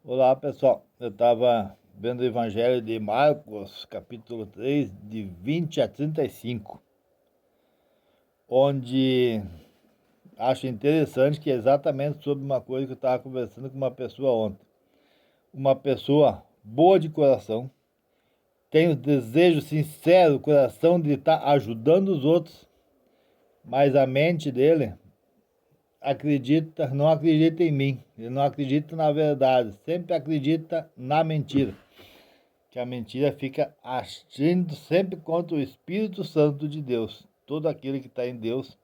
Olá pessoal, eu estava vendo o Evangelho de Marcos, capítulo 3, de 20 a 35, onde acho interessante que é exatamente sobre uma coisa que eu estava conversando com uma pessoa ontem. Uma pessoa boa de coração, tem o desejo sincero, o coração de estar ajudando os outros, mas a mente dele não acredita em mim, ele não acredita na verdade, sempre acredita na mentira. Que a mentira fica agindo sempre contra o Espírito Santo de Deus, todo aquele que está em Deus,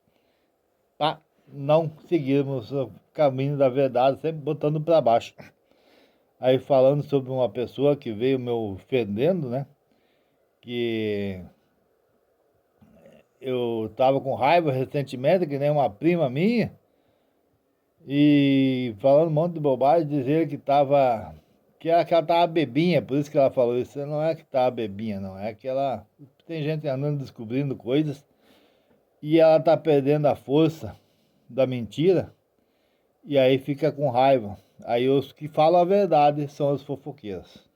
para não seguirmos o caminho da verdade, sempre botando para baixo. Aí falando sobre uma pessoa que veio me ofendendo, né? Que eu estava com raiva recentemente, que nem uma prima minha, e falando um monte de bobagem, dizer que ela tava bebinha, por isso que ela falou isso. Não é que tava bebinha, não. É que ela tem gente andando descobrindo coisas e ela tá perdendo a força da mentira e aí fica com raiva. Aí os que falam a verdade são os fofoqueiros.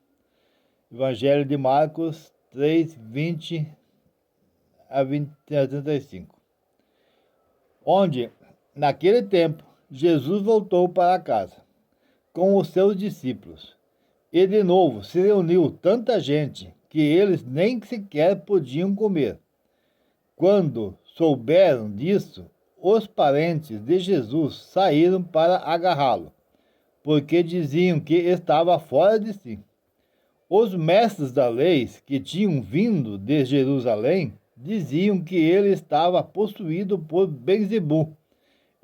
Evangelho de Marcos 3, 20 a 35. Onde, naquele tempo, Jesus voltou para casa com os seus discípulos. E de novo se reuniu tanta gente que eles nem sequer podiam comer. Quando souberam disso, os parentes de Jesus saíram para agarrá-lo, porque diziam que estava fora de si. Os mestres da lei que tinham vindo de Jerusalém diziam que ele estava possuído por Beelzebul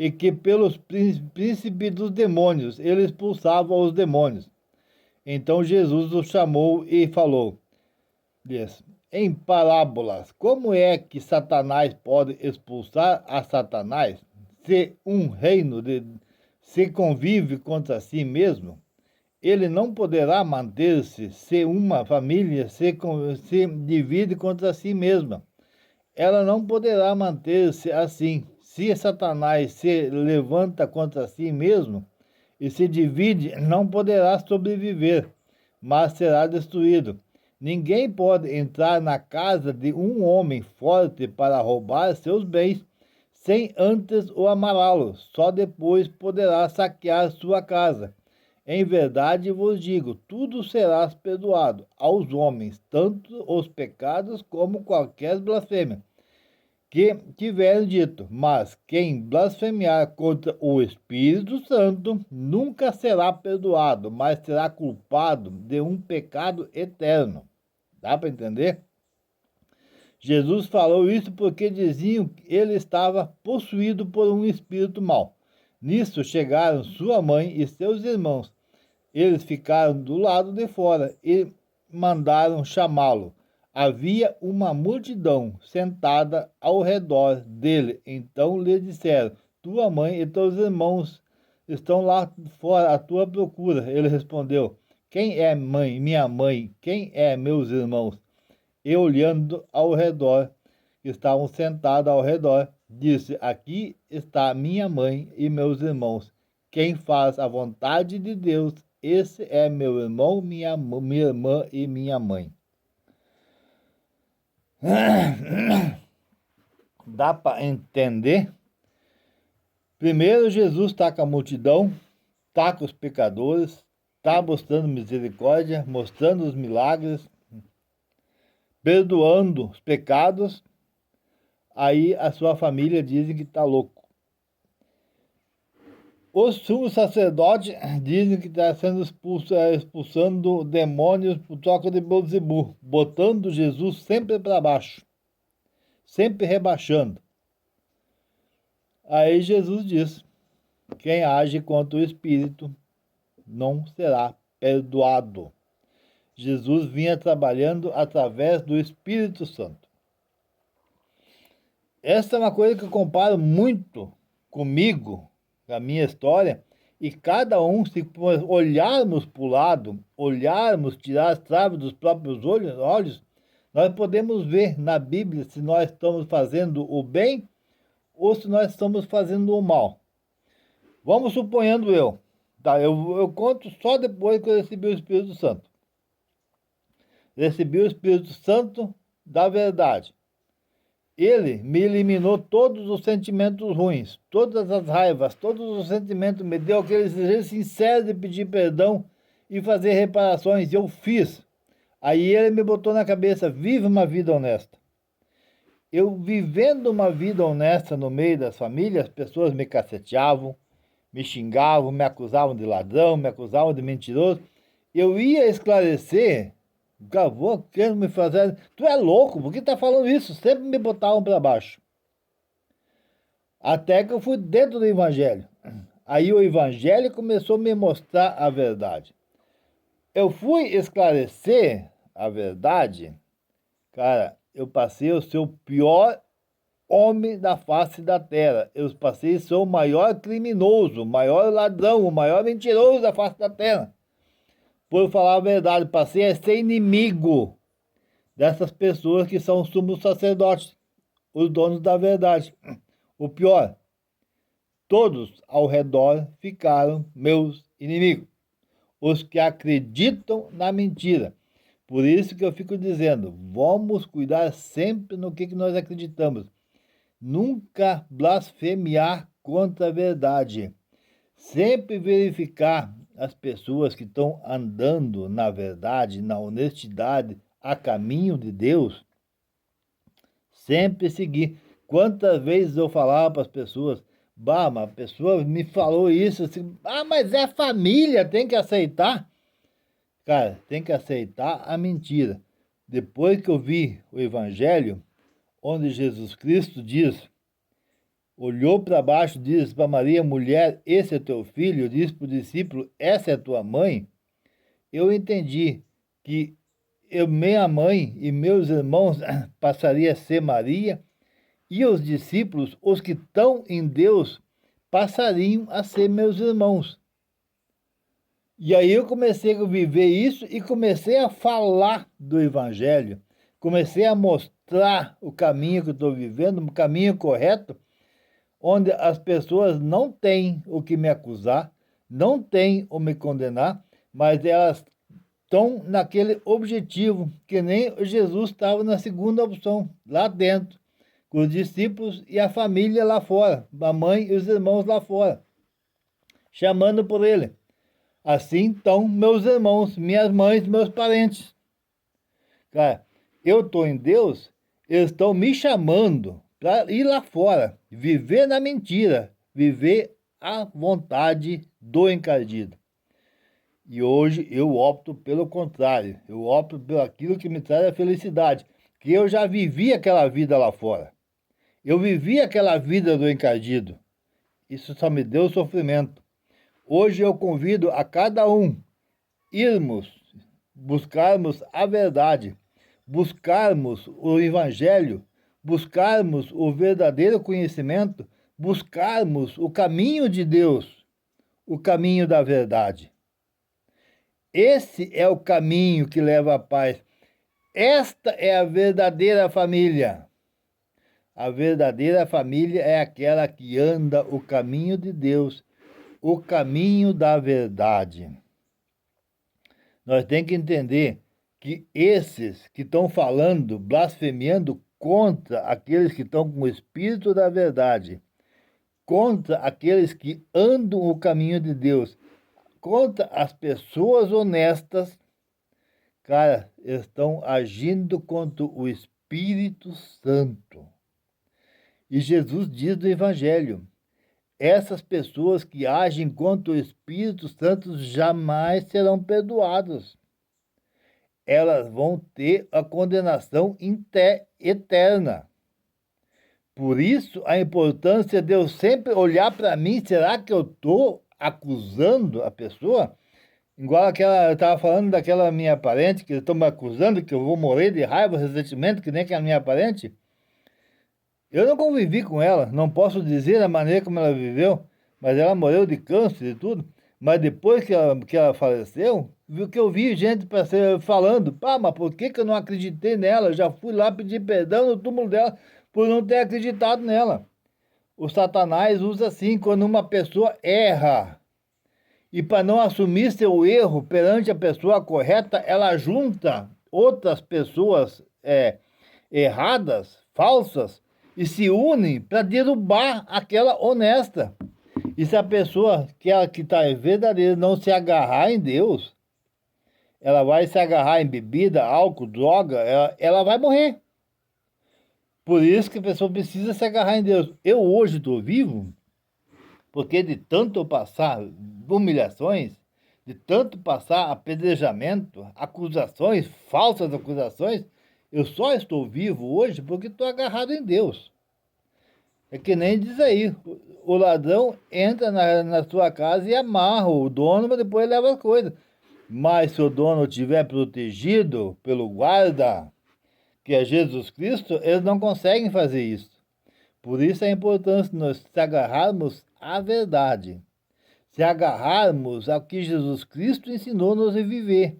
e que pelos príncipes dos demônios ele expulsava os demônios. Então Jesus os chamou e falou-lhes em parábolas: como é que Satanás pode expulsar a Satanás se um reino se convive contra si mesmo? Ele não poderá manter-se se uma família se divide contra si mesma. Ela não poderá manter-se assim. Se Satanás se levanta contra si mesmo e se divide, não poderá sobreviver, mas será destruído. Ninguém pode entrar na casa de um homem forte para roubar seus bens, sem antes o amarrá-lo. Só depois poderá saquear sua casa. Em verdade vos digo, tudo será perdoado aos homens, tanto os pecados como qualquer blasfêmia que tiverem dito, mas quem blasfemiar contra o Espírito Santo nunca será perdoado, mas será culpado de um pecado eterno. Dá para entender? Jesus falou isso porque diziam que ele estava possuído por um espírito mau. Nisso chegaram sua mãe e seus irmãos. Eles ficaram do lado de fora e mandaram chamá-lo. Havia uma multidão sentada ao redor dele. Então lhe disseram: tua mãe e teus irmãos estão lá fora à tua procura. Ele respondeu: quem é minha mãe? Quem é meus irmãos? E olhando ao redor, que estavam sentados ao redor, disse: aqui está minha mãe e meus irmãos. Quem faz a vontade de Deus, esse é meu irmão, minha irmã e minha mãe. Dá para entender? Primeiro, Jesus está com a multidão, está com os pecadores, está mostrando misericórdia, mostrando os milagres, perdoando os pecados. Aí a sua família dizem que está louco. Os sumos sacerdotes dizem que está sendo expulsando demônios por troca de Beelzebul, botando Jesus sempre para baixo, sempre rebaixando. Aí Jesus diz: quem age contra o Espírito não será perdoado. Jesus vinha trabalhando através do Espírito Santo. Essa é uma coisa que eu comparo muito comigo, a minha história, e cada um, se olharmos para o lado, olharmos, tirar as traves dos próprios olhos, nós podemos ver na Bíblia se nós estamos fazendo o bem ou se nós estamos fazendo o mal. Vamos suponhando Tá, eu conto só depois que eu recebi o Espírito Santo. Recebi o Espírito Santo da verdade. Ele me eliminou todos os sentimentos ruins, todas as raivas, todos os sentimentos, me deu aquele desejo sincero de pedir perdão e fazer reparações. Eu fiz. Aí ele me botou na cabeça, vive uma vida honesta. Eu vivendo uma vida honesta no meio das famílias, as pessoas me caceteavam, me xingavam, me acusavam de ladrão, me acusavam de mentiroso. Eu ia esclarecer, gravou, querendo me fazer. Tu é louco, por que tá falando isso? Sempre me botavam para baixo. Até que eu fui dentro do Evangelho. Aí o Evangelho começou a me mostrar a verdade. Eu fui esclarecer a verdade, cara, eu passei a ser o pior homem da face da terra. Eu passei a ser o maior criminoso, o maior ladrão, o maior mentiroso da face da terra. Por falar a verdade, passei a ser inimigo dessas pessoas que são os sumos sacerdotes, os donos da verdade. O pior, todos ao redor ficaram meus inimigos, os que acreditam na mentira. Por isso que eu fico dizendo, vamos cuidar sempre no que nós acreditamos. Nunca blasfemiar contra a verdade. Sempre verificar as pessoas que estão andando na verdade, na honestidade, a caminho de Deus. Sempre seguir. Quantas vezes eu falava para as pessoas, bah, mas a pessoa me falou isso, assim, mas é família, tem que aceitar. Cara, tem que aceitar a mentira. Depois que eu vi o Evangelho, onde Jesus Cristo diz, olhou para baixo, disse para Maria, mulher, esse é teu filho, disse para o discípulo, essa é tua mãe, eu entendi que minha mãe e meus irmãos passaria a ser Maria, e os discípulos, os que estão em Deus, passariam a ser meus irmãos. E aí eu comecei a viver isso e comecei a falar do Evangelho. Comecei a mostrar o caminho que eu estou vivendo, o caminho correto, onde as pessoas não têm o que me acusar, não têm o me condenar, mas elas estão naquele objetivo, que nem Jesus estava na segunda opção, lá dentro, com os discípulos e a família lá fora, a mãe e os irmãos lá fora, chamando por ele. Assim estão meus irmãos, minhas mães, meus parentes. Cara, eu estou em Deus, eles estão me chamando para ir lá fora, viver na mentira, viver à vontade do encardido. E hoje eu opto pelo contrário, eu opto por aquilo que me traz a felicidade, que eu já vivi aquela vida lá fora. Eu vivi aquela vida do encardido. Isso só me deu sofrimento. Hoje eu convido a cada um irmos, buscarmos a verdade, buscarmos o Evangelho, buscarmos o verdadeiro conhecimento, buscarmos o caminho de Deus, o caminho da verdade. Esse é o caminho que leva à paz. Esta é a verdadeira família. A verdadeira família é aquela que anda o caminho de Deus, o caminho da verdade. Nós temos que entender que esses que estão falando, blasfemiando contra aqueles que estão com o Espírito da verdade, contra aqueles que andam o caminho de Deus, contra as pessoas honestas, cara, estão agindo contra o Espírito Santo. E Jesus diz no Evangelho, essas pessoas que agem contra o Espírito Santo jamais serão perdoadas. Elas vão ter a condenação eterna. Por isso, a importância de eu sempre olhar para mim, será que eu estou acusando a pessoa? Igual aquela, eu estava falando daquela minha parente, que estão me acusando que eu vou morrer de raiva, ressentimento, que nem aquela minha parente. Eu não convivi com ela, não posso dizer a maneira como ela viveu, mas ela morreu de câncer e tudo. Mas depois que ela faleceu, viu que eu vi gente falando, pá, mas por que eu não acreditei nela? Eu já fui lá pedir perdão no túmulo dela por não ter acreditado nela. O Satanás usa assim, quando uma pessoa erra E para não assumir seu erro perante a pessoa correta, ela junta outras pessoas erradas, falsas, e se unem para derrubar aquela honesta. E se a pessoa que está verdadeira não se agarrar em Deus, ela vai se agarrar em bebida, álcool, droga, ela vai morrer. Por isso que a pessoa precisa se agarrar em Deus. Eu hoje estou vivo porque de tanto eu passar humilhações, de tanto passar apedrejamento, acusações, falsas acusações, eu só estou vivo hoje porque estou agarrado em Deus. É que nem diz aí, o ladrão entra na sua casa e amarra o dono, mas depois leva as coisas. Mas se o dono estiver protegido pelo guarda, que é Jesus Cristo, eles não conseguem fazer isso. Por isso a importância de nós se agarrarmos à verdade, se agarrarmos ao que Jesus Cristo ensinou-nos a viver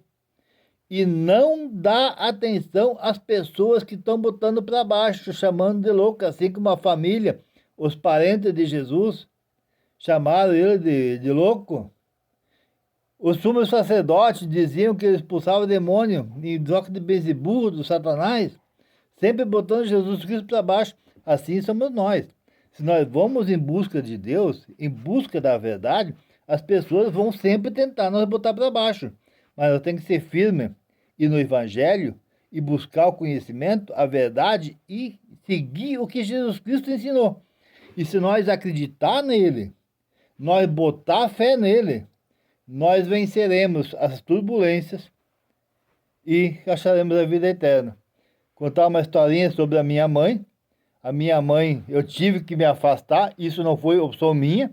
e não dar atenção às pessoas que estão botando para baixo, chamando de louco, assim como a família, os parentes de Jesus, chamaram ele de louco. Os sumos sacerdotes diziam que ele expulsava o demônio em troca de Beelzebub, do Satanás, sempre botando Jesus Cristo para baixo. Assim somos nós. Se nós vamos em busca de Deus, em busca da verdade, as pessoas vão sempre tentar nos botar para baixo. Mas nós temos que ser firmes ir no Evangelho e buscar o conhecimento, a verdade e seguir o que Jesus Cristo ensinou. E se nós acreditar nele, nós botar fé nele, nós venceremos as turbulências e acharemos a vida eterna. Contar uma historinha sobre a minha mãe. A minha mãe, eu tive que me afastar, isso não foi opção minha,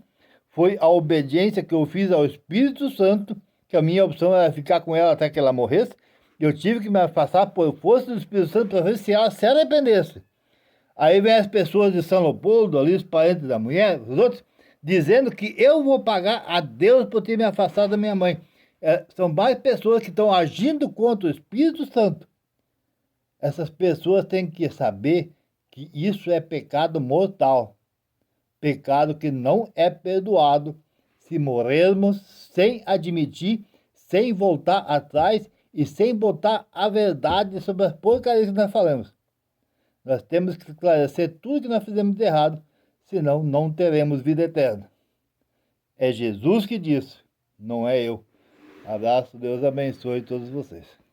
foi a obediência que eu fiz ao Espírito Santo, que a minha opção era ficar com ela até que ela morresse. Eu tive que me afastar por força do Espírito Santo para ver se ela se arrependesse. Aí vem as pessoas de São Leopoldo, ali os parentes da mulher, os outros, dizendo que eu vou pagar a Deus por ter me afastado da minha mãe. São mais pessoas que estão agindo contra o Espírito Santo. Essas pessoas têm que saber que isso é pecado mortal. Pecado que não é perdoado se morrermos sem admitir, sem voltar atrás e sem botar a verdade sobre as porcarias que nós falamos. Nós temos que esclarecer tudo que nós fizemos de errado, senão não teremos vida eterna. É Jesus que disse, não é eu. Abraço, Deus abençoe todos vocês.